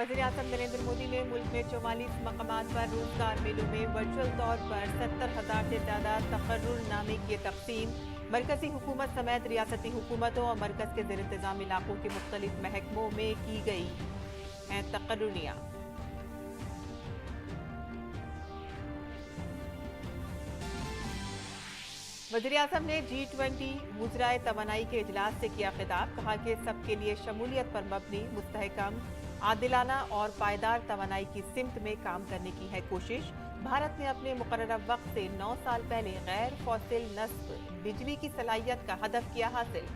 वज़ीर-ए-आज़म नरेंद्र मोदी ने मुल्क में 44 मकामात पर रोजगार मेलों में वर्चुअल तौर पर 70,000 से ज्यादा तकर्रुरनामे किए तकसीम। मरकजी हुकूमत समेत रियासती हुकूमतों और मरकज के ज़ेर इंतजाम इलाकों के मुख्तलिफ महकमों में की गई हैं तकर्रुरियां। वज़ीर-ए-आज़म ने G20 वुज़राए तवानाई के इजलास से किया खिताब। कहा कि सबके लिए शमूलियत पर मबनी मुस्तहकम, आदिलाना और पायदार तवानाई की सिमत में काम करने की है कोशिश। भारत ने अपने मुकर्रर वक्त से 9 साल पहले गैर फॉसिल नस्ब बिजली की सलाहियत का हदफ किया हासिल।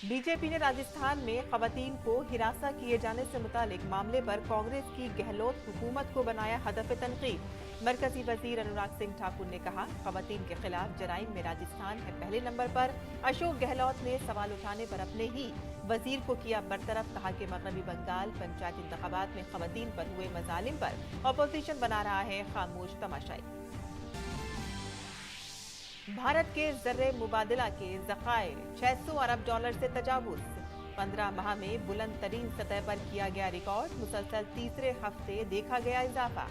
बीजेपी ने राजस्थान में खवातीन को हिरासा किए जाने से मुतालिक मामले पर कांग्रेस की गहलोत हुकूमत को बनाया हदफ तनकीद। मरकजी वजीर अनुराग सिंह ठाकुर ने कहा, खवातीन के खिलाफ जराइम में राजस्थान है पहले नंबर पर। अशोक गहलोत ने सवाल उठाने पर अपने ही वजीर को किया बरतरफ। कहा कि मगरबी बंगाल पंचायत इंतखाबात में खवातीन पर हुए मजालिम पर अपोजिशन बना रहा है खामोश तमाशाई। भारत के ज़र्रे मुबादला के ज़खायर 600 अरब डॉलर से तजावुज़। 15 माह में बुलंद तरीन सतह पर किया गया रिकॉर्ड। मुसलसल तीसरे हफ्ते देखा गया इजाफा।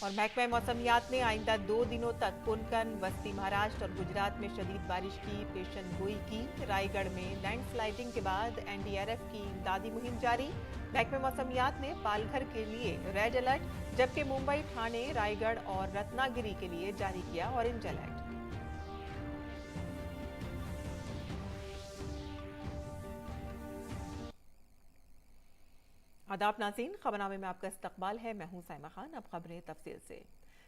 और महकमा मौसमियात ने आइंदा 2 दिनों तक कोंकण, वस्ती महाराष्ट्र और गुजरात में शदीद बारिश की पेशन गोई की। रायगढ़ में लैंडस्लाइडिंग के बाद एनडीआरएफ की इमदादी मुहिम जारी। महकमा मौसमियात ने पालघर के लिए रेड अलर्ट, जबकि मुंबई, ठाणे, रायगढ़ और रत्नागिरी के लिए जारी किया ऑरेंज अलर्ट। आदाब नाज़रीन, खबरनामे में आपका इस्तकबाल है। मैं हूं साइमा खान। अब खबरें तफसील से।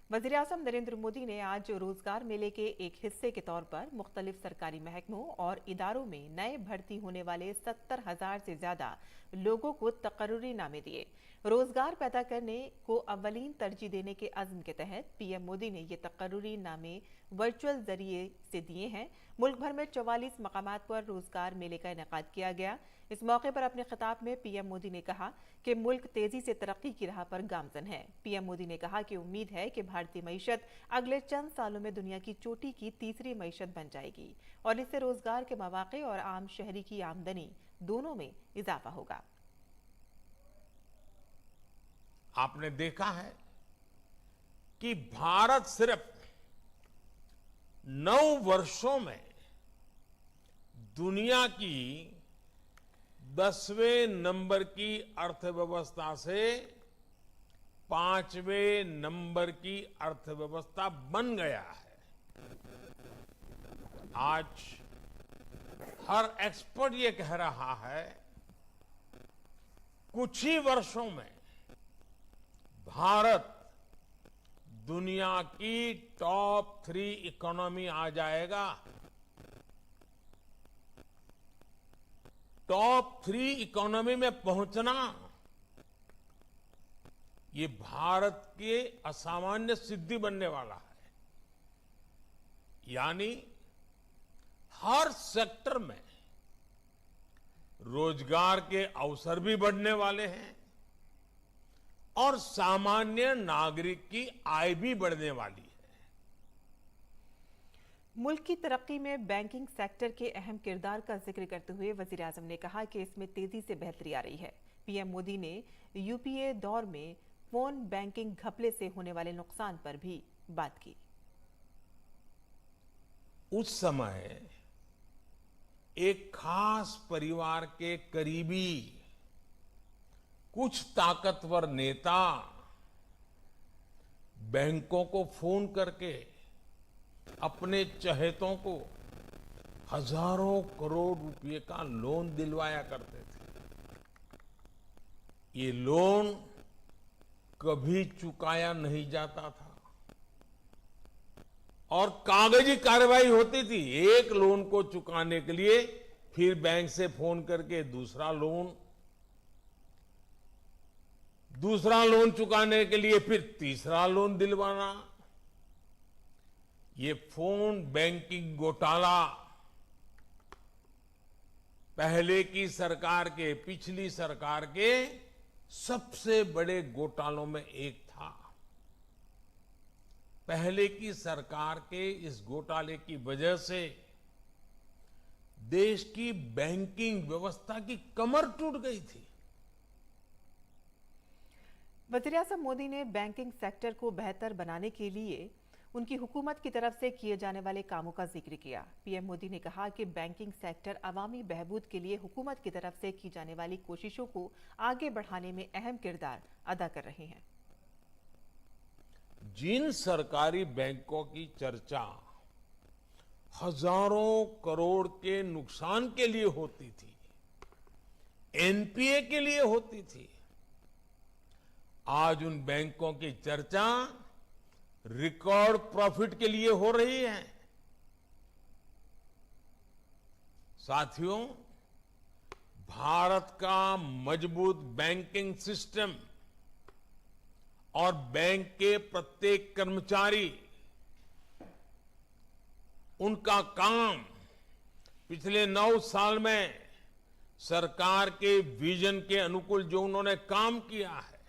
वज़ीर-ए-आज़म नरेंद्र मोदी ने आज रोजगार मेले के एक हिस्से के तौर पर मुख्तलिफ सरकारी महकमों और इदारों में नए भर्ती होने वाले 70,000 से ज्यादा लोगों को तकर्रुरी नामे दिए। रोजगार पैदा करने को अव्वलीन तरजीह देने के अज़्म के तहत पीएम मोदी ने ये तकर्रुरी नामे वर्चुअल जरिए से दिए हैं। मुल्क भर में 44 मकामात पर रोजगार मेले का इनेकाद किया गया। इस मौके पर अपने खिताब में पीएम मोदी ने कहा कि मुल्क तेजी से तरक्की की राह पर गामजन है। पीएम मोदी ने कहा कि उम्मीद है कि भारतीय मईशत अगले चंद सालों में दुनिया की चोटी की तीसरी मईशत बन जाएगी और इससे रोजगार के मौके और आम शहरी की आमदनी दोनों में इजाफा होगा। आपने देखा है कि भारत सिर्फ 9 वर्षों में दुनिया की 10वें नंबर की अर्थव्यवस्था से 5वें नंबर की अर्थव्यवस्था बन गया है। आज हर एक्सपर्ट ये कह रहा है, कुछ ही वर्षों में भारत दुनिया की टॉप 3 इकोनॉमी आ जाएगा। टॉप 3 इकोनॉमी में पहुंचना ये भारत के असामान्य सिद्धि बनने वाला है। यानी हर सेक्टर में रोजगार के अवसर भी बढ़ने वाले हैं और सामान्य नागरिक की आय भी बढ़ने वाली है। मुल्क की तरक्की में बैंकिंग सेक्टर के अहम किरदार का जिक्र करते हुए वज़ीर-ए-आज़म ने कहा कि इसमें तेजी से बेहतरी आ रही है। पीएम मोदी ने यूपीए दौर में फोन बैंकिंग घपले से होने वाले नुकसान पर भी बात की। उस समय एक खास परिवार के करीबी कुछ ताकतवर नेता बैंकों को फोन करके अपने चहेतों को हजारों करोड़ रुपए का लोन दिलवाया करते थे। ये लोन कभी चुकाया नहीं जाता था और कागजी कार्रवाई होती थी। एक लोन को चुकाने के लिए फिर बैंक से फोन करके दूसरा लोन चुकाने के लिए फिर तीसरा लोन दिलवाना। ये फोन बैंकिंग घोटाला पहले की सरकार के, पिछली सरकार के सबसे बड़े घोटालों में एक था। पहले की सरकार के इस घोटाले की वजह से देश की बैंकिंग व्यवस्था की कमर टूट गई थी। वज़ीर-ए-आज़म मोदी ने बैंकिंग सेक्टर को बेहतर बनाने के लिए उनकी हुकूमत की तरफ से किए जाने वाले कामों का जिक्र किया। पीएम मोदी ने कहा कि बैंकिंग सेक्टर अवामी बहबूद के लिए हुकूमत की तरफ से की जाने वाली कोशिशों को आगे बढ़ाने में अहम किरदार अदा कर रहे हैं। जिन सरकारी बैंकों की चर्चा हजारों करोड़ के नुकसान के लिए होती थी, एनपीए के लिए होती थी, आज उन बैंकों की चर्चा रिकॉर्ड प्रॉफिट के लिए हो रही है। साथियों, भारत का मजबूत बैंकिंग सिस्टम और बैंक के प्रत्येक कर्मचारी, उनका काम पिछले 9 साल में सरकार के विजन के अनुकूल जो उन्होंने काम किया है,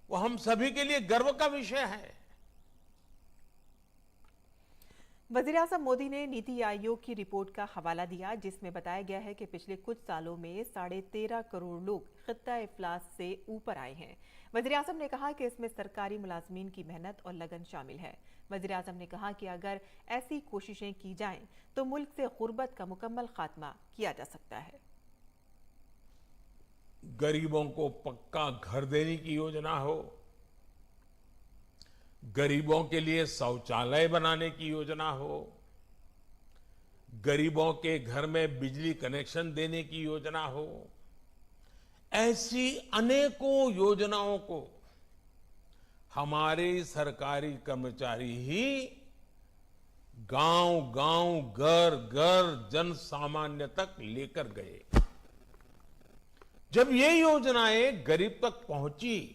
वो हम सभी के लिए गर्व का विषय है। वज़ीर-ए-आज़म मोदी ने नीति आयोग की रिपोर्ट का हवाला दिया, जिसमें बताया गया है कि पिछले कुछ सालों में 13.5 करोड़ लोग खित्ता-ए-इफ्लास से ऊपर आए हैं। वज़ीर-ए-आज़म ने कहा कि इसमें सरकारी मुलाजमीन की मेहनत और लगन शामिल है। वज़ीर-ए-आज़म ने कहा कि अगर ऐसी कोशिशें की जाएं तो मुल्क से गुर्बत का मुकम्मल खात्मा किया जा सकता है। गरीबों को पक्का घर देने की योजना हो, गरीबों के लिए शौचालय बनाने की योजना हो, गरीबों के घर में बिजली कनेक्शन देने की योजना हो, ऐसी अनेकों योजनाओं को हमारे सरकारी कर्मचारी ही गांव-गांव, घर-घर, जन सामान्य तक लेकर गए। जब ये योजनाएं गरीब तक पहुंची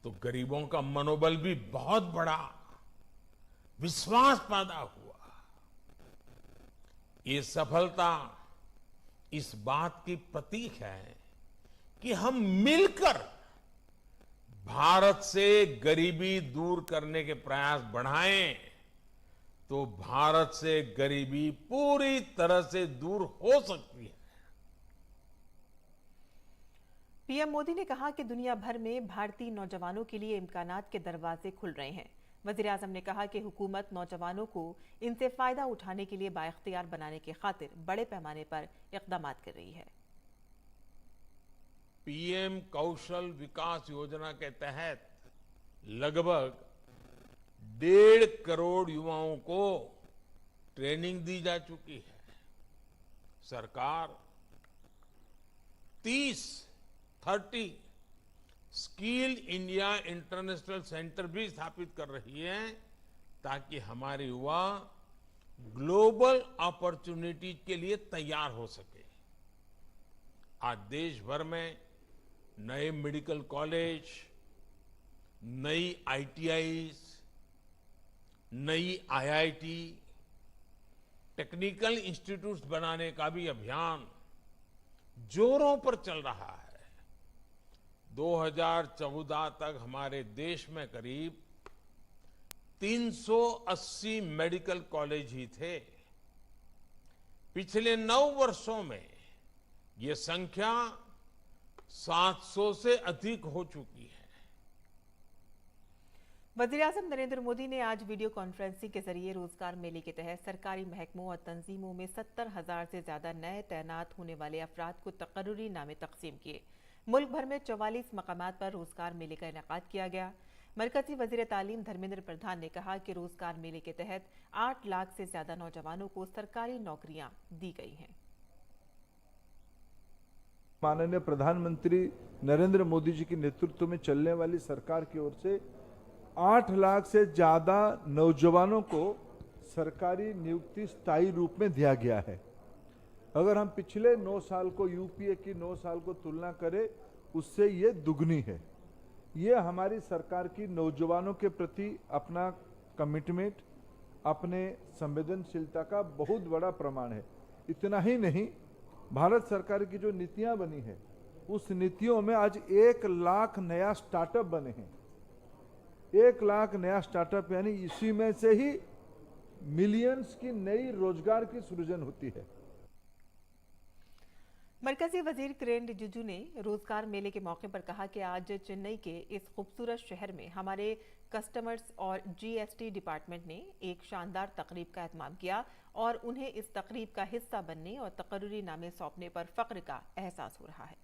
तो गरीबों का मनोबल भी बहुत बढ़ा, विश्वास पैदा हुआ। ये सफलता इस बात की प्रतीक है कि हम मिलकर भारत से गरीबी दूर करने के प्रयास बढ़ाएं तो भारत से गरीबी पूरी तरह से दूर हो सकती है। पीएम मोदी ने कहा कि दुनिया भर में भारतीय नौजवानों के लिए इम्कानात के दरवाजे खुल रहे हैं। वज़ीर-ए-आज़म ने कहा कि हुकूमत नौजवानों को इनसे फायदा उठाने के लिए बाइख्तियार बनाने की खातिर बड़े पैमाने पर इक़दामात कर रही है। पीएम कौशल विकास योजना के तहत लगभग 1.5 करोड़ युवाओं को ट्रेनिंग दी जा चुकी है। सरकार 30 स्किल इंडिया इंटरनेशनल सेंटर भी स्थापित कर रही है ताकि हमारे युवा ग्लोबल अपॉर्चुनिटीज के लिए तैयार हो सके। आज देश भर में नए मेडिकल कॉलेज, नई आईटीआईज, नई आईआईटी, टेक्निकल इंस्टीट्यूट्स बनाने का भी अभियान जोरों पर चल रहा है। 2014 तक हमारे देश में करीब 380 मेडिकल कॉलेज ही थे। पिछले 9 वर्षों में ये संख्या 700 से अधिक हो चुकी है। वज़ीर-ए-आज़म नरेंद्र मोदी ने आज वीडियो कॉन्फ्रेंसिंग के जरिए रोजगार मेले के तहत सरकारी महकमों और तंजीमों में 70,000 से ज्यादा नए तैनात होने वाले अफराद को तकर्रुरी नामे तकसीम किए। मुल्क भर में 44 मकामात पर रोजगार मेले का इनेकाद किया गया। मरकजी वजीर तालीम धर्मेंद्र प्रधान ने कहा कि रोजगार मेले के तहत 8 लाख से ज्यादा नौजवानों को सरकारी नौकरियां दी गई हैं। माननीय प्रधानमंत्री नरेंद्र मोदी जी के नेतृत्व में चलने वाली सरकार की ओर से 8 लाख से ज्यादा नौजवानों को सरकारी नियुक्ति स्थायी रूप में दिया गया है। अगर हम पिछले 9 साल को यूपीए की 9 साल को तुलना करें, उससे ये दुगनी है। ये हमारी सरकार की नौजवानों के प्रति अपना कमिटमेंट, अपने संवेदनशीलता का बहुत बड़ा प्रमाण है। इतना ही नहीं, भारत सरकार की जो नीतियां बनी है, उस नीतियों में आज 1 लाख नया स्टार्टअप बने हैं। 1 लाख नया स्टार्टअप, यानी इसी में से ही मिलियंस की नई रोजगार की सृजन होती है। मरकजी वजीर किरेन रिजिजू ने रोजगार मेले के मौके पर कहा कि आज चेन्नई के इस खूबसूरत शहर में हमारे कस्टमर्स और जीएसटी डिपार्टमेंट ने एक शानदार तकरीब का एहतमाम किया और उन्हें इस तकरीब का हिस्सा बनने और तकर्रुरी नामे सौंपने पर फख्र का एहसास हो रहा है।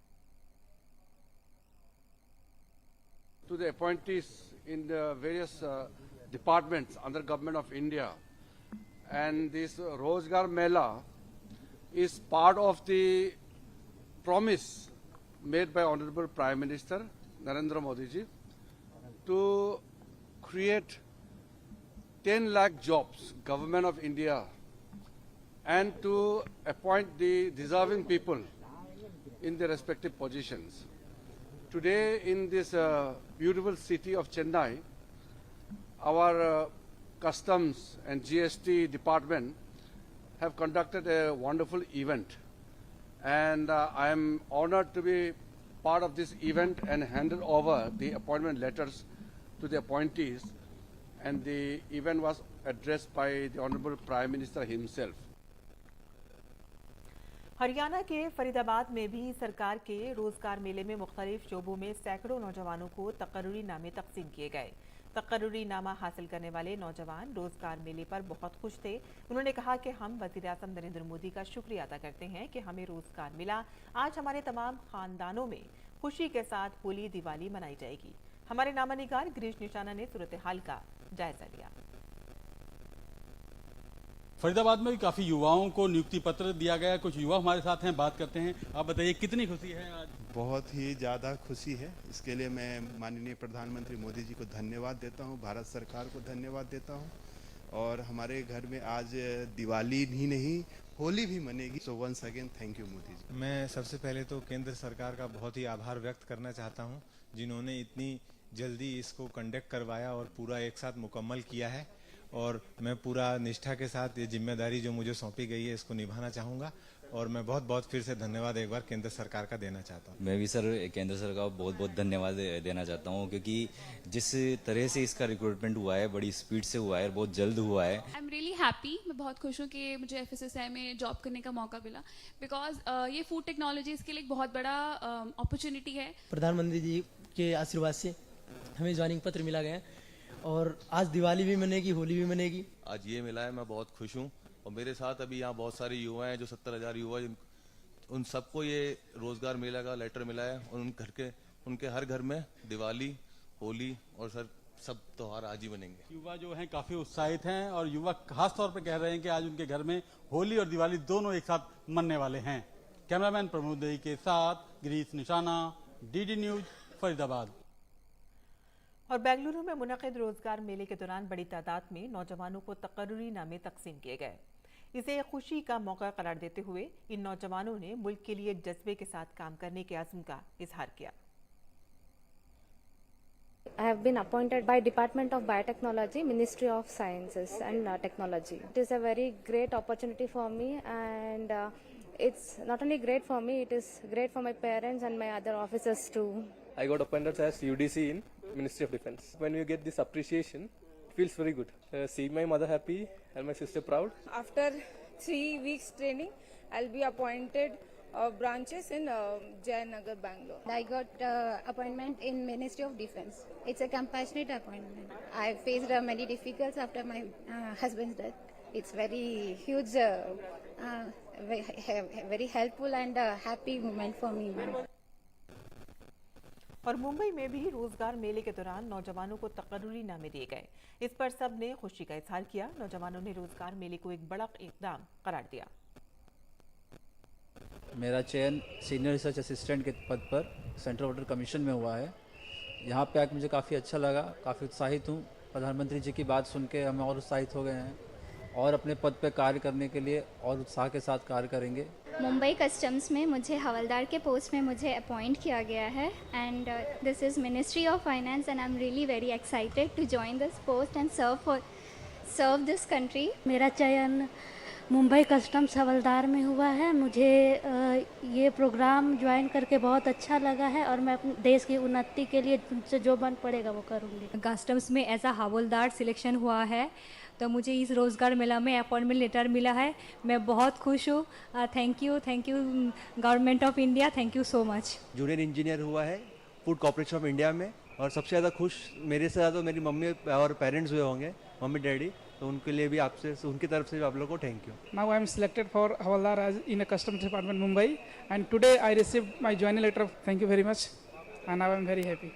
To the appointees in the various departments under Government of India, and this Rozgar Mela is part of the promise made by Honorable Prime Minister Narendra Modi ji to create 10 lakh jobs, Government of India, and to appoint the deserving people in their respective positions. Today in this beautiful city of Chennai, our customs and GST department have conducted a wonderful event, and I am honored to be part of this event and handed over the appointment letters to the appointees, and the event was addressed by the Honorable Prime Minister himself. Haryana के फरीदाबाद में भी सरकार के रोजगार मेले में मुख्तलिफ शोबों में सैकड़ों नौजवानों को तकर्रुरी नामे तकसीम किए गए। तकर्रुरी नामा हासिल करने वाले नौजवान रोजगार मेले पर बहुत खुश थे। उन्होंने कहा कि हम वज़ीर आज़म नरेंद्र मोदी का शुक्रिया अदा करते हैं कि हमें रोजगार मिला। आज हमारे तमाम खानदानों में खुशी के साथ होली दिवाली मनाई जाएगी। हमारे नामा निगार गिरीश निशाना ने सूरत हाल का जायजा लिया। फरीदाबाद में भी काफी युवाओं को नियुक्ति पत्र दिया गया। कुछ युवा हमारे साथ हैं, बात करते हैं। आप बताइए कितनी खुशी है आज? बहुत ही ज़्यादा खुशी है। इसके लिए मैं माननीय प्रधानमंत्री मोदी जी को धन्यवाद देता हूं, भारत सरकार को धन्यवाद देता हूं। और हमारे घर में आज दिवाली ही नहीं होली भी मनेगी। So once again thank you Modi ji. मैं सबसे पहले तो केंद्र सरकार का बहुत ही आभार व्यक्त करना चाहता हूं, जिन्होंने इतनी जल्दी इसको कंडक्ट करवाया और पूरा एक साथ मुकम्मल किया है। और मैं पूरा निष्ठा के साथ ये जिम्मेदारी जो मुझे सौंपी गई है इसको निभाना चाहूँगा। और मैं बहुत बहुत फिर से धन्यवाद एक बार केंद्र सरकार का देना चाहता हूँ। मैं भी सर केंद्र सरकार को बहुत बहुत धन्यवाद देना चाहता हूँ, क्योंकि जिस तरह से इसका रिक्रूटमेंट हुआ है, बड़ी स्पीड से हुआ है और बहुत जल्द हुआ है। आई एम रियली हैप्पी। मैं बहुत खुश हूँ कि मुझे FSSAI में जॉब करने का मौका मिला, बिकॉज ये फूड टेक्नोलॉजीज के लिए एक बहुत बड़ा अपॉर्चुनिटी है। प्रधानमंत्री जी के आशीर्वाद से हमें ज्वाइनिंग पत्र मिला गया और आज दिवाली भी मनेगी, होली भी मनेगी। आज ये मिला है, मैं बहुत खुश हूँ। और मेरे साथ अभी यहाँ बहुत सारे युवा हैं, जो 70,000 युवा, उन सबको ये रोजगार मेला का लेटर मिला है। और उनके हर घर में दिवाली, होली और सर सब त्योहार आज ही बनेंगे। युवा जो हैं काफी उत्साहित हैं और युवा खास तौर पर कह रहे हैं कि आज उनके घर में होली और दिवाली दोनों एक साथ मनने वाले हैं। कैमरामैन प्रमोद देई के साथ गिरीश निशाना, DD न्यूज, फरीदाबाद। और बेंगलुरु में मुनक़िद रोजगार मेले के दौरान बड़ी तादाद में नौजवानों को तकर्रुरी नामे तकसीम किए गए। इसे खुशी का मौका करार देते हुए इन नौजवानों ने मुल्क के लिए जज्बे के साथ काम करने के आज़म का इजहार किया। I have been appointed by Department of Biotechnology, Ministry of Sciences and Technology. It is a very great opportunity for me, and it's not only great for me, it is great for my parents and my other officers too. I got appointed as UDC in Ministry of Defence. When you get this appreciation, it feels very good. Seeing my mother happy and my sister proud. After 3 weeks training, I'll be appointed branches in Jayanagar, Bangalore. I got appointment in Ministry of Defence. It's a compassionate appointment. I faced many difficulties after my husband's death. It's very huge, very helpful and happy moment for me, ma'am. और मुंबई में भी रोजगार मेले के दौरान नौजवानों को तकर्रुरी नामे दिए गए। इस पर सब ने खुशी का इजहार किया। नौजवानों ने रोजगार मेले को एक बड़ा इक़दाम करार दिया। मेरा चयन सीनियर रिसर्च असिस्टेंट के पद पर सेंट्रल वाटर कमीशन में हुआ है। यहाँ पे आकर मुझे काफ़ी अच्छा लगा, काफ़ी उत्साहित हूँ। प्रधानमंत्री जी की बात सुन के हम और उत्साहित हो गए हैं और अपने पद पर कार्य करने के लिए और उत्साह के साथ कार्य करेंगे। मुंबई कस्टम्स में मुझे हवलदार के पोस्ट में मुझे अपॉइंट किया गया है and this is ministry of finance and I am really very excited to join this post and serve this country. मेरा चयन मुंबई कस्टम्स हवलदार में हुआ है। मुझे ये प्रोग्राम ज्वाइन करके बहुत अच्छा लगा है और मैं अपने देश की उन्नति के लिए मुझसे जो बन पड़ेगा वो करूँगी। कस्टम्स में एज अ हवलदार सिलेक्शन हुआ है तो मुझे इस रोज़गार मेला में अपॉइंटमेंट लेटर मिला है। मैं बहुत खुश हूँ। Thank you government of India, thank you so much. Junior engineer हुआ है फूड कॉर्पोरेशन ऑफ इंडिया में, और सबसे ज़्यादा खुश मेरे से ज़्यादा मेरी मम्मी और पेरेंट्स हुए होंगे, मम्मी डैडी, तो उनके लिए भी आपसे, उनकी तरफ से भी आप लोगों को thank you. Now I am selected for Havaldar as in a customs department Mumbai, and today I received my joining letter. Thank you very much, and now I am very happy.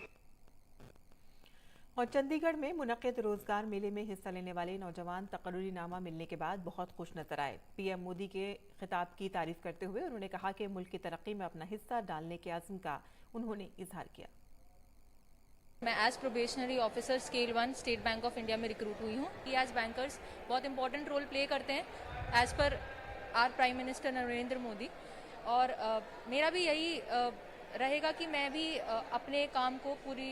और चंडीगढ़ में मुनक्किद रोजगार मेले में हिस्सा लेने वाले नौजवान तकर्रुरीनामा मिलने के बाद बहुत खुश नजर आए। पीएम मोदी के खिताब की तारीफ करते हुए उन्होंने कहा कि मुल्क की तरक्की में अपना हिस्सा डालने के आज़म का उन्होंने इजहार किया। मैं as probationary officer scale 1 State Bank of India में रिक्रूट हुई हूँ। कि एज बैंकर्स बहुत इंपॉर्टेंट रोल प्ले करते हैं as per our prime minister Narendra Modi, और मेरा भी यही रहेगा कि मैं भी अपने काम को पूरी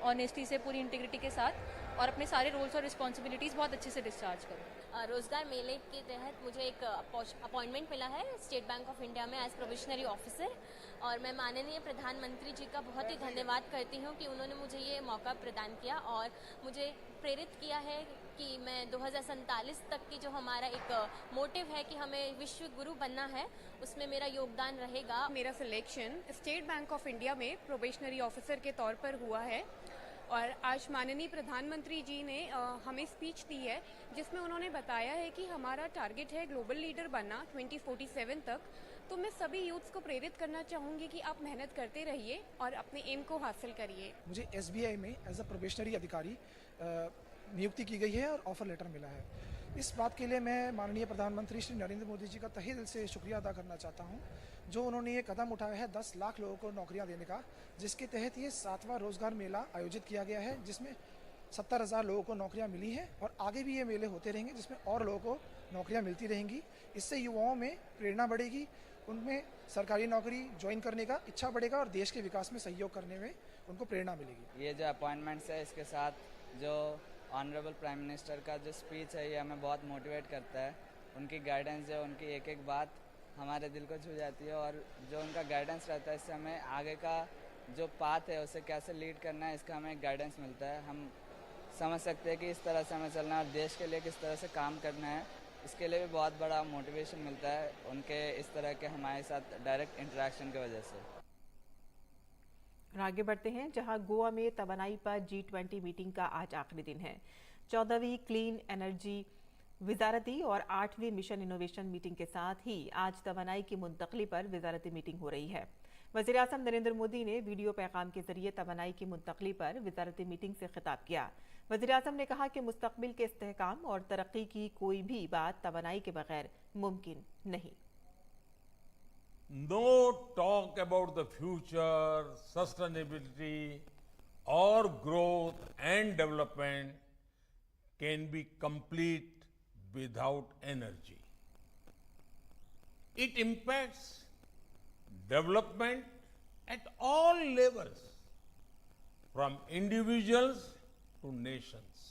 ऑनेस्टी से, पूरी इंटीग्रिटी के साथ और अपने सारे रोल्स और रिस्पॉन्सिबिलिटीज़ बहुत अच्छे से डिस्चार्ज करूँ। रोजगार मेले के तहत मुझे एक अपॉइंटमेंट मिला है स्टेट बैंक ऑफ इंडिया में एज प्रोबेशनरी ऑफिसर, और मैं माननीय प्रधानमंत्री जी का बहुत ही धन्यवाद करती हूँ कि उन्होंने मुझे ये मौका प्रदान किया और मुझे प्रेरित किया है कि मैं 2047 तक की जो हमारा एक मोटिव है कि हमें विश्व गुरु बनना है, उसमें मेरा योगदान रहेगा। मेरा selection state Bank of India में प्रोबेशनरी ऑफिसर के तौर पर हुआ है, और आज माननीय प्रधानमंत्री जी ने हमें स्पीच दी है जिसमें उन्होंने बताया है कि हमारा टारगेट है ग्लोबल लीडर बनना 2047 तक। तो मैं सभी यूथ्स को प्रेरित करना चाहूँगी कि आप मेहनत करते रहिए और अपने एम को हासिल करिए। मुझे SBI में एज अ प्रोबेशनरी अधिकारी नियुक्ति की गई है और ऑफर लेटर मिला है। इस बात के लिए मैं माननीय प्रधानमंत्री श्री नरेंद्र मोदी जी का तहे दिल से शुक्रिया अदा करना चाहता हूं, जो उन्होंने ये कदम उठाया है 10 लाख लोगों को नौकरियां देने का, जिसके तहत ये 7वां रोजगार मेला आयोजित किया गया है, जिसमें 70,000 लोगों को नौकरियां मिली हैं और आगे भी ये मेले होते रहेंगे जिसमें और लोगों को नौकरियां मिलती रहेंगी। इससे युवाओं में प्रेरणा बढ़ेगी, उनमें सरकारी नौकरी ज्वाइन करने का इच्छा बढ़ेगा और देश के विकास में सहयोग करने में उनको प्रेरणा मिलेगी। ये जो अपॉइंटमेंट्स है, इसके साथ जो ऑनरेबल प्राइम मिनिस्टर का जो स्पीच है, ये हमें बहुत मोटिवेट करता है। उनकी गाइडेंस है, उनकी एक एक बात हमारे दिल को छू जाती है, और जो उनका गाइडेंस रहता है इससे हमें आगे का जो पाथ है उसे कैसे लीड करना है, इसका हमें गाइडेंस मिलता है। हम समझ सकते हैं कि इस तरह से हमें चलना है और देश के लिए किस तरह से काम करना है, इसके लिए भी बहुत बड़ा मोटिवेशन मिलता है उनके इस तरह के हमारे साथ डायरेक्ट इंटरेक्शन की वजह से। आगे बढ़ते हैं, जहां गोवा में तवानाई पर G20 मीटिंग का आज आखिरी दिन है। 14वीं क्लीन एनर्जी वजारती और 8वीं मिशन इनोवेशन मीटिंग के साथ ही आज तवानाई की मुंतकली पर वजारती मीटिंग हो रही है। वज़ीर-ए-आज़म नरेंद्र मोदी ने वीडियो पैगाम के जरिए तवानाई की मुंतकली पर वजारती मीटिंग से खिताब किया। वज़ीर-ए-आज़म ने कहा कि मुस्तकबिल के इस्तेहकाम और तरक्की की कोई भी बात तवानाई के बगैर मुमकिन नहीं। No talk about the future, sustainability or growth and development can be complete without energy. It impacts development at all levels, from individuals to nations.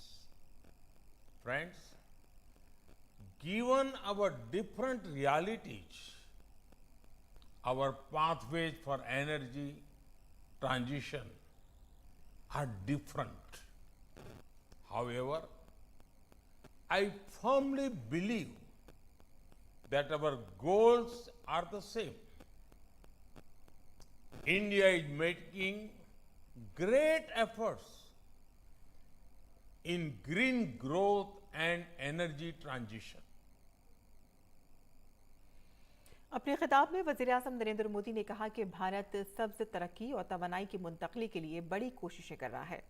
Friends, given our different realities, our pathways for energy transition are different. However, I firmly believe that our goals are the same. India is making great efforts in green growth and energy transition. अपने खिताब में वज़ीर-ए-आज़म नरेंद्र मोदी ने कहा कि भारत सब्ज तरक्की और तवानाई की मुंतकली के लिए बड़ी कोशिशें कर रहा है।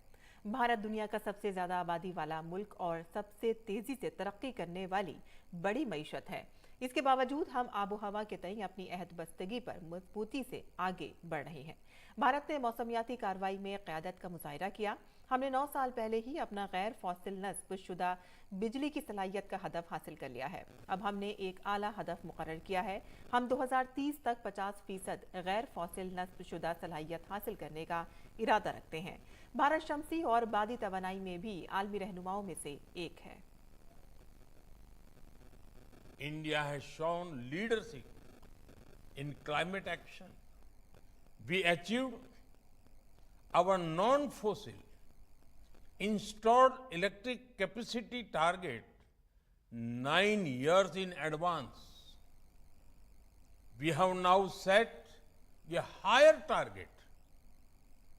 भारत दुनिया का सबसे ज़्यादा आबादी वाला मुल्क और सबसे तेज़ी से तरक्की करने वाली बड़ी मईशत है। इसके बावजूद हम आबो हवा के तय अपनी अहद बस्तगी पर मजबूती से आगे बढ़ रहे हैं। भारत ने मौसमियाती कार्रवाई में क़यादत का मुजाहिरा किया। हमने 9 साल पहले ही अपना गैर फॉसिल नस्ब शुदा बिजली की सलाहियत का हदफ हासिल कर लिया है। अब हमने एक आला हदफ मुकर्रर किया है। हम 2030 तक 50% गैर फॉसिल नस्ब शुदा सलाहियत हासिल करने का इरादा रखते हैं। भारत शमसी और बादी तवानाई में भी आलमी रहनुमाओं में से एक है। India has shown leadership in climate action. We achieved our non-fossil installed electric capacity target 9 years in advance. We have now set a higher target.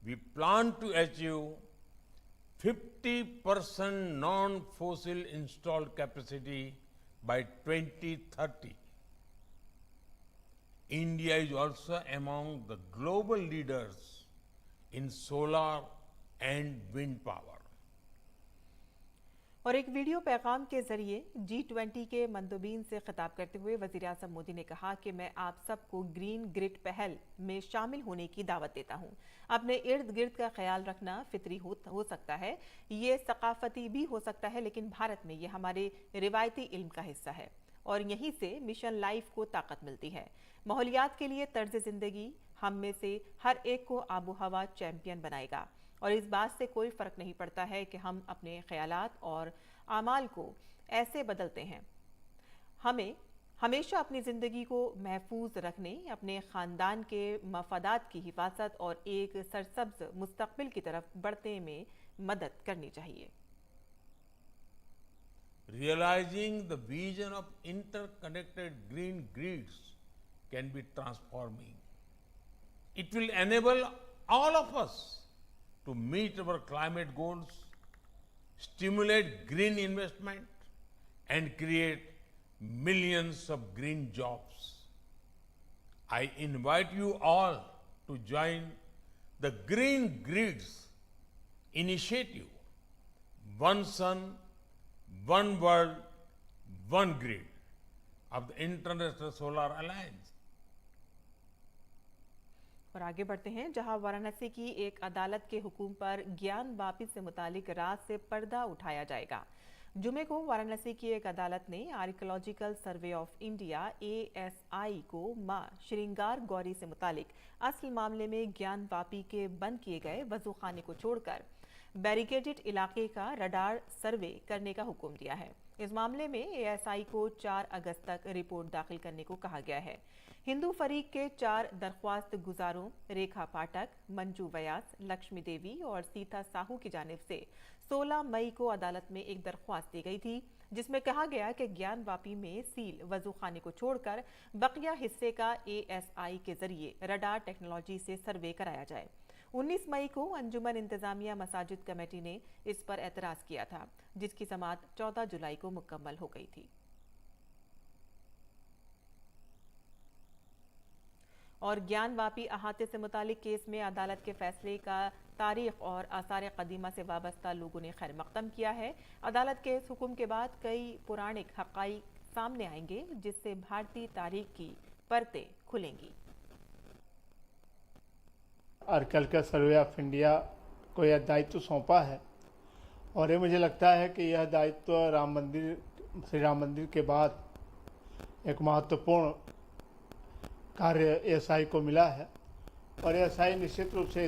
We plan to achieve 50% non-fossil installed capacity by 2030. India is also among the global leaders in solar and wind power. और एक video पैगाम के जरिए G20 के मंदोबीन से खिताब करते हुए वज़ीर-ए-आज़म मोदी ने कहा कि मैं आप सबको ग्रीन ग्रिड पहल में शामिल होने की दावत देता हूं। अपने इर्द गिर्द का ख्याल रखना फितरी हो सकता है, ये सकाफती भी हो सकता है, लेकिन भारत में ये हमारे रिवायती इल्म का हिस्सा है और यहीं से मिशन लाइफ को ताकत मिलती है। माहौलियात के लिए तर्ज जिंदगी हम में से हर एक को आबो हवा चैंपियन बनाएगा और इस बात से कोई फर्क नहीं पड़ता है कि हम अपने ख्यालात और आमाल को ऐसे बदलते हैं। हमें हमेशा अपनी ज़िंदगी को महफूज रखने, अपने ख़ानदान के मफादात की हिफाजत और एक सरसब्ज मुस्तक़बिल की तरफ बढ़ने में मदद करनी चाहिए। Realizing the vision of interconnected green grids can be transforming. It will enable all of us to meet our climate goals, stimulate green investment, and create millions of green jobs. I invite you all to join the Green Grids initiative, One Sun, One World, One Grid of the International Solar Alliance. और आगे बढ़ते हैं, जहां वाराणसी की एक अदालत के हुक्म पर ज्ञान वापी से मुतालिक राज से पर्दा उठाया जाएगा। जुमे को वाराणसी की एक अदालत ने archaeological survey of India ASI को मां श्रृंगार गौरी से मुतालिक असल मामले में ज्ञान वापी के बंद किए गए वजूखाने को छोड़कर बैरिकेडेड इलाके का रडार सर्वे करने का हुक्म दिया है। इस मामले में ASI को 4 अगस्त तक रिपोर्ट दाखिल करने को कहा गया है। हिंदू फरीक के 4 दरख्वास्त गुजारों रेखा पाठक, मंजू व्यास, लक्ष्मी देवी और सीता साहू की जानिब से 16 मई को अदालत में एक दरख्वास्त दी गई थी, जिसमें कहा गया कि ज्ञान वापी में सील वजूखाने को छोड़कर बकिया हिस्से का ASI के जरिए रडार टेक्नोलॉजी से सर्वे कराया जाए। 19 मई को अंजुमन इंतजामिया मसाजिद कमेटी ने इस पर एतराज किया था, जिसकी समाअत 14 जुलाई को मुकम्मल हो गई थी। और ज्ञान वापी अहाते से मुतालिक केस में अदालत के फैसले का तारीख और आसार कदीमा से वाबस्ता लोगों ने खैर मकदम किया है। अदालत के इस हुक्म के बाद कई पुराणिक हक़ाइक़ सामने आएंगे, जिससे भारतीय तारीख की परतें खुलेंगी। आर्कियोलॉजिकल सर्वे ऑफ इंडिया को यह दायित्व सौंपा है और ये मुझे लगता है कि यह दायित्व श्री राम मंदिर के बाद एक महत्वपूर्ण कार्य ASI को मिला है और ASI निश्चित रूप से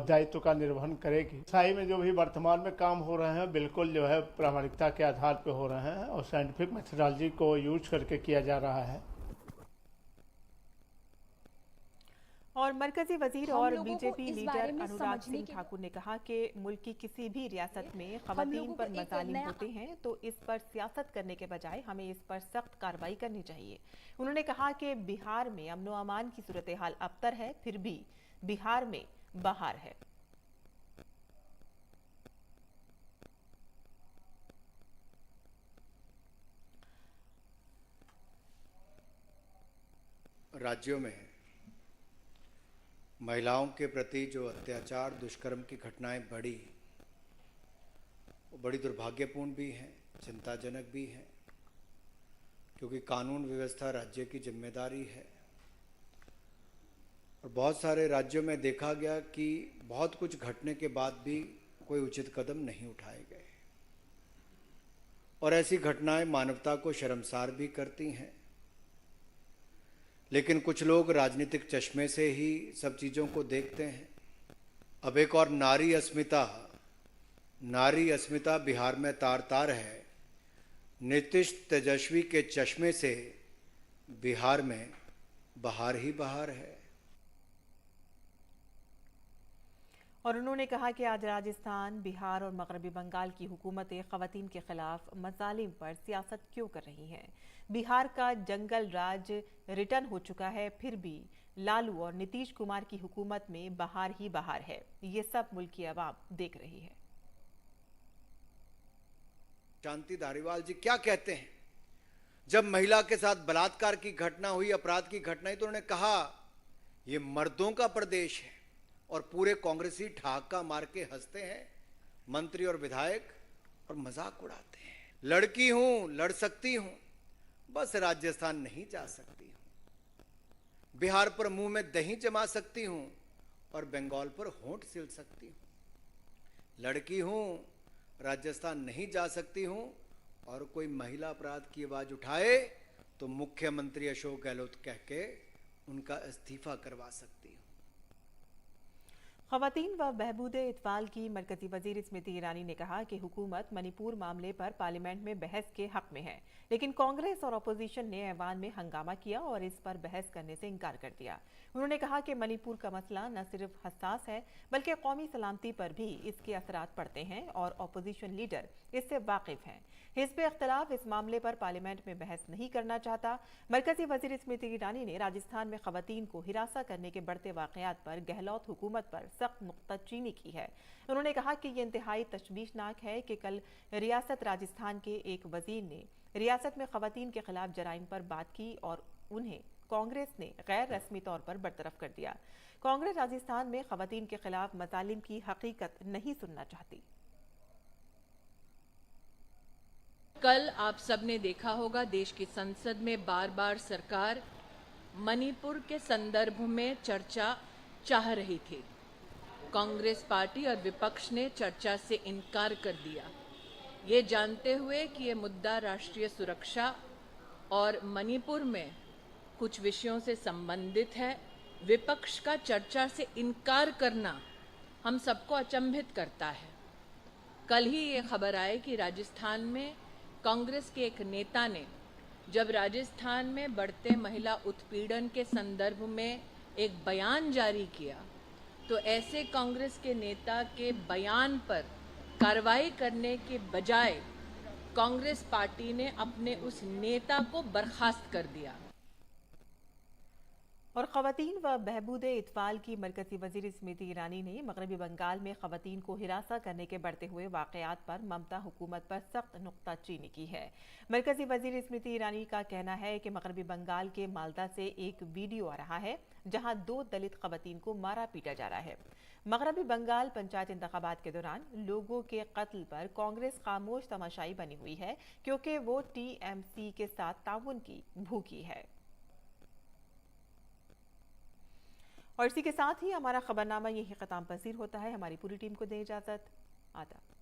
दायित्व का निर्वहन करेगी। ASI में जो भी वर्तमान में काम हो रहे हैं बिल्कुल जो है प्रामाणिकता के आधार पर हो रहे हैं और साइंटिफिक मेथोडोलॉजी को यूज करके किया जा रहा है। और मरकजी वजीर और बीजेपी लीडर अनुराग सिंह ठाकुर ने कहा कि मुल्क की किसी भी रियासत में खवातीन पर मज़ालिम होते हैं तो इस पर सियासत करने के बजाय हमें इस पर सख्त कार्रवाई करनी चाहिए। उन्होंने कहा कि बिहार में अमन व अमान की सूरत हाल अबतर है, फिर भी बिहार में बहार है। राज्यों में महिलाओं के प्रति जो अत्याचार दुष्कर्म की घटनाएं बढ़ी, वो बड़ी दुर्भाग्यपूर्ण भी हैं, चिंताजनक भी हैं, क्योंकि कानून व्यवस्था राज्य की जिम्मेदारी है। और बहुत सारे राज्यों में देखा गया कि बहुत कुछ घटने के बाद भी कोई उचित कदम नहीं उठाए गए और ऐसी घटनाएं मानवता को शर्मसार भी करती हैं। लेकिन कुछ लोग राजनीतिक चश्मे से ही सब चीज़ों को देखते हैं। अब एक और नारी अस्मिता बिहार में तार-तार है। नीतीश तेजस्वी के चश्मे से बिहार में बहार ही बहार है। और उन्होंने कहा कि आज राजस्थान, बिहार और मगरबी बंगाल की हुकूमतें खवातीन के खिलाफ मजालिम पर सियासत क्यों कर रही हैं। बिहार का जंगल राज रिटर्न हो चुका है, फिर भी लालू और नीतीश कुमार की हुकूमत में बहार ही बहार है। ये सब मुल्क की आवाम देख रही है। शांति धारीवाल जी क्या कहते हैं, जब महिला के साथ बलात्कार की घटना हुई, अपराध की घटना हुई, तो उन्होंने कहा ये मर्दों का प्रदेश है और पूरे कांग्रेसी ठहाका मार के हंसते हैं मंत्री और विधायक और मजाक उड़ाते हैं। लड़की हूं, लड़ सकती हूं, बस राजस्थान नहीं जा सकती हूं। बिहार पर मुंह में दही जमा सकती हूं और बंगाल पर होंठ सिल सकती हूं। लड़की हूं, राजस्थान नहीं जा सकती हूं और कोई महिला अपराध की आवाज उठाए तो मुख्यमंत्री अशोक गहलोत कह के उनका इस्तीफा करवा सकती हूं। खवातीन व बहबूद इत्वाल की मरकजी वजीर स्मृति ईरानी ने कहा कि हुकूमत मणिपुर मामले पर पार्लियामेंट में बहस के हक में है, लेकिन कांग्रेस और अपोजिशन ने ऐवान में हंगामा किया और इस पर बहस करने से इनकार कर दिया। उन्होंने कहा कि मणिपुर का मसला न सिर्फ हसास है बल्कि कौमी सलामती पर भी इसके असरात पड़ते हैं और अपोजिशन लीडर इससे वाकिफ हैं। हिज़्ब इख्तिलाफ इस मामले पर पार्लियामेंट में बहस नहीं करना चाहता। मरकजी वजीर स्मृति ईरानी ने राजस्थान में खवातीन को हिरासा करने के बढ़ते वाकयात पर गहलोत हुकूमत पर सख्त नुक्ताचीनी की है। उन्होंने कहा कि ये इंतहाई तशवीशनाक है कि कल रियासत राजस्थान के एक वजीर ने रियासत में खवातीन के खिलाफ जराइम पर बात की और उन्हें कांग्रेस ने गैर रस्मी तौर पर बरतरफ कर दिया। कांग्रेस राजस्थान में खवातीन के खिलाफ मजालिम की हकीकत नहीं सुनना चाहती। कल आप सबने देखा होगा देश की संसद में बार बार सरकार मणिपुर के संदर्भ में चर्चा चाह रही थी। कांग्रेस पार्टी और विपक्ष ने चर्चा से इनकार कर दिया, ये जानते हुए कि ये मुद्दा राष्ट्रीय सुरक्षा और मणिपुर में कुछ विषयों से संबंधित है। विपक्ष का चर्चा से इनकार करना हम सबको अचंभित करता है। कल ही ये खबर आई कि राजस्थान में कांग्रेस के एक नेता ने जब राजस्थान में बढ़ते महिला उत्पीड़न के संदर्भ में एक बयान जारी किया तो ऐसे कांग्रेस के नेता के बयान पर कार्रवाई करने के बजाय कांग्रेस पार्टी ने अपने उस नेता को बर्खास्त कर दिया। और खवातीन व बहबूद इत्वाल की मरकजी वजीर स्मृति ईरानी ने मगरबी बंगाल में खवातीन को हिरासा करने के बढ़ते हुए वाकयात पर ममता हुकूमत पर सख्त नुक्ताचीनी की है। मरकजी वजीर स्मृति ईरानी का कहना है कि मगरबी बंगाल के मालदा से एक वीडियो आ रहा है जहां 2 दलित खवातीन को मारा पीटा जा रहा है। मगरबी बंगाल पंचायत इंतखाबात के दौरान लोगों के कत्ल पर कांग्रेस खामोश तमाशाई बनी हुई है क्योंकि वो टीएमसी के साथ ताउन की भूखी है। और इसी के साथ ही हमारा खबरनामा यही खत्म पसीर होता है। हमारी पूरी टीम को दें इजाजत। आदाब।